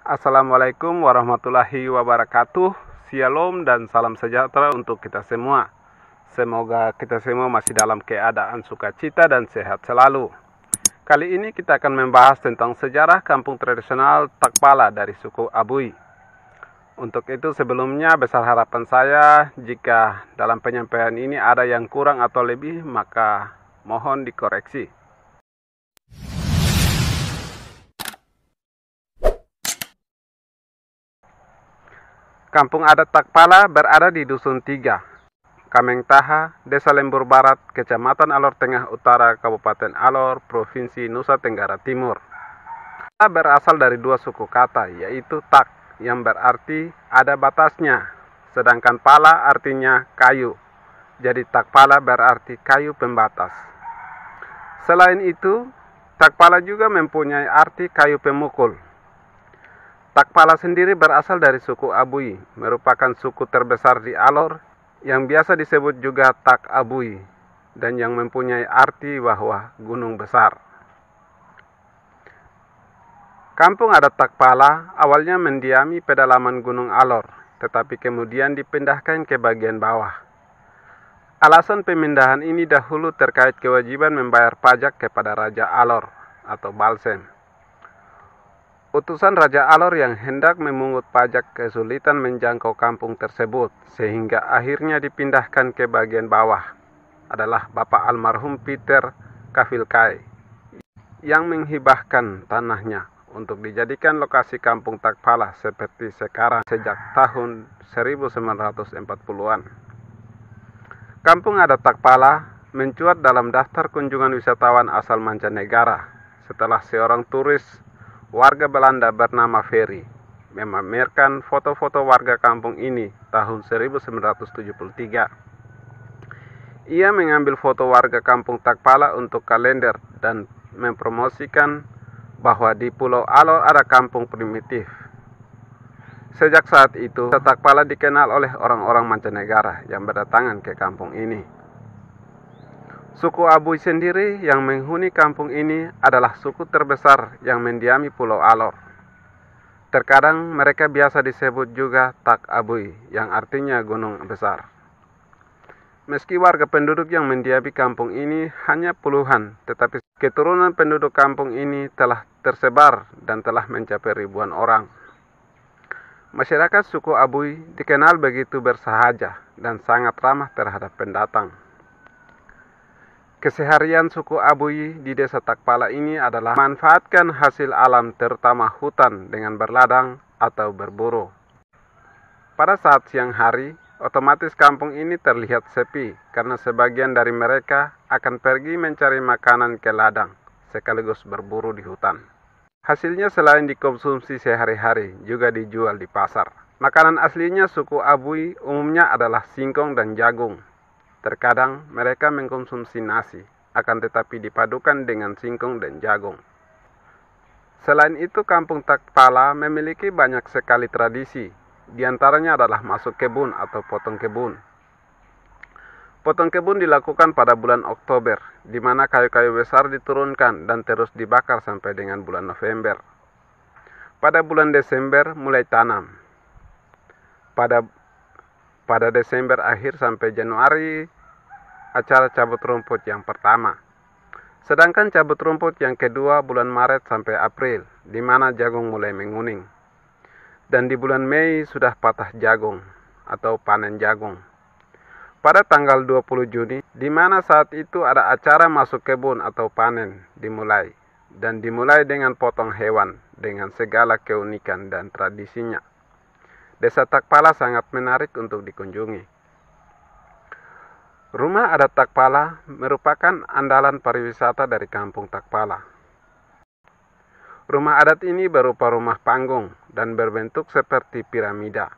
Assalamualaikum warahmatullahi wabarakatuh. Shalom dan salam sejahtera untuk kita semua. Semoga kita semua masih dalam keadaan sukacita dan sehat selalu. Kali ini kita akan membahas tentang sejarah kampung tradisional Takpala dari suku Abui. Untuk itu sebelumnya besar harapan saya jika dalam penyampaian ini ada yang kurang atau lebih maka mohon dikoreksi. Kampung adat Takpala berada di Dusun 3, Kamengtaha, Desa Lembur Barat, Kecamatan Alor Tengah Utara, Kabupaten Alor, Provinsi Nusa Tenggara Timur. Berasal dari dua suku kata, yaitu tak yang berarti ada batasnya, sedangkan pala artinya kayu. Jadi Takpala berarti kayu pembatas. Selain itu, Takpala juga mempunyai arti kayu pemukul. Takpala sendiri berasal dari suku Abui, merupakan suku terbesar di Alor yang biasa disebut juga Tak Abui dan yang mempunyai arti bahwa gunung besar. Kampung adat Takpala awalnya mendiami pedalaman Gunung Alor, tetapi kemudian dipindahkan ke bagian bawah. Alasan pemindahan ini dahulu terkait kewajiban membayar pajak kepada Raja Alor atau Balsem. Utusan Raja Alor yang hendak memungut pajak kesulitan menjangkau kampung tersebut, sehingga akhirnya dipindahkan ke bagian bawah adalah Bapak almarhum Peter Kafilkai yang menghibahkan tanahnya untuk dijadikan lokasi kampung Takpala seperti sekarang sejak tahun 1940-an. Kampung adat Takpala mencuat dalam daftar kunjungan wisatawan asal mancanegara setelah seorang turis warga Belanda bernama Ferry memamerkan foto-foto warga kampung ini tahun 1973. Ia mengambil foto warga kampung Takpala untuk kalender dan mempromosikan bahwa di Pulau Alor ada kampung primitif. Sejak saat itu, Takpala dikenal oleh orang-orang mancanegara yang berdatangan ke kampung ini. Suku Abui sendiri yang menghuni kampung ini adalah suku terbesar yang mendiami Pulau Alor. Terkadang mereka biasa disebut juga Tak Abui, yang artinya gunung besar. Meski warga penduduk yang mendiami kampung ini hanya puluhan, tetapi keturunan penduduk kampung ini telah tersebar dan telah mencapai ribuan orang. Masyarakat suku Abui dikenal begitu bersahaja dan sangat ramah terhadap pendatang. Keseharian suku Abui di desa Takpala ini adalah memanfaatkan hasil alam terutama hutan dengan berladang atau berburu. Pada saat siang hari, otomatis kampung ini terlihat sepi karena sebagian dari mereka akan pergi mencari makanan ke ladang sekaligus berburu di hutan. Hasilnya selain dikonsumsi sehari-hari juga dijual di pasar. Makanan aslinya suku Abui umumnya adalah singkong dan jagung. Terkadang mereka mengkonsumsi nasi, akan tetapi dipadukan dengan singkong dan jagung. Selain itu, kampung Takpala memiliki banyak sekali tradisi. Di antaranya adalah masuk kebun atau potong kebun. Potong kebun dilakukan pada bulan Oktober, di mana kayu-kayu besar diturunkan dan terus dibakar sampai dengan bulan November. Pada bulan Desember mulai tanam. Pada Desember akhir sampai Januari, acara cabut rumput yang pertama. Sedangkan cabut rumput yang kedua bulan Maret sampai April, di mana jagung mulai menguning. Dan di bulan Mei sudah patah jagung atau panen jagung. Pada tanggal 20 Juni, di mana saat itu ada acara masuk kebun atau panen dimulai. Dan dimulai dengan potong hewan dengan segala keunikan dan tradisinya. Desa Takpala sangat menarik untuk dikunjungi. Rumah adat Takpala merupakan andalan pariwisata dari kampung Takpala. Rumah adat ini berupa rumah panggung dan berbentuk seperti piramida.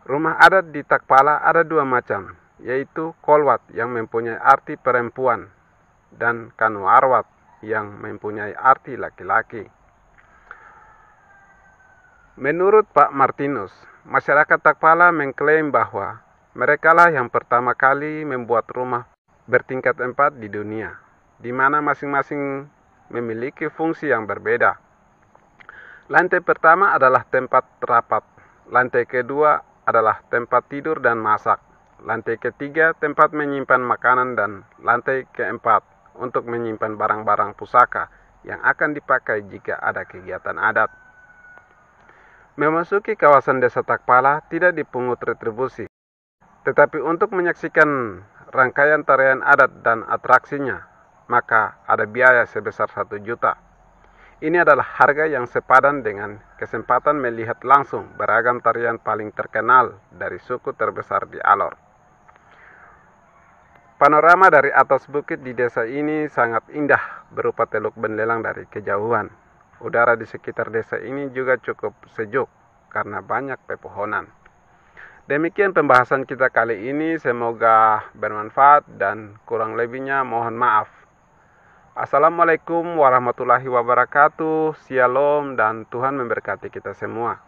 Rumah adat di Takpala ada dua macam, yaitu kolwat yang mempunyai arti perempuan dan kanuarwat yang mempunyai arti laki-laki. Menurut Pak Martinus, masyarakat Takpala mengklaim bahwa merekalah yang pertama kali membuat rumah bertingkat 4 di dunia, di mana masing-masing memiliki fungsi yang berbeda. Lantai pertama adalah tempat rapat. Lantai kedua adalah tempat tidur dan masak. Lantai ketiga tempat menyimpan makanan dan lantai keempat untuk menyimpan barang-barang pusaka yang akan dipakai jika ada kegiatan adat. Memasuki kawasan Desa Takpala tidak dipungut retribusi, tetapi untuk menyaksikan rangkaian tarian adat dan atraksinya, maka ada biaya sebesar 1 juta. Ini adalah harga yang sepadan dengan kesempatan melihat langsung beragam tarian paling terkenal dari suku terbesar di Alor. Panorama dari atas bukit di desa ini sangat indah berupa Teluk Benlelang dari kejauhan. Udara di sekitar desa ini juga cukup sejuk karena banyak pepohonan. Demikian pembahasan kita kali ini, semoga bermanfaat dan kurang lebihnya mohon maaf. Assalamualaikum warahmatullahi wabarakatuh, Shalom dan Tuhan memberkati kita semua.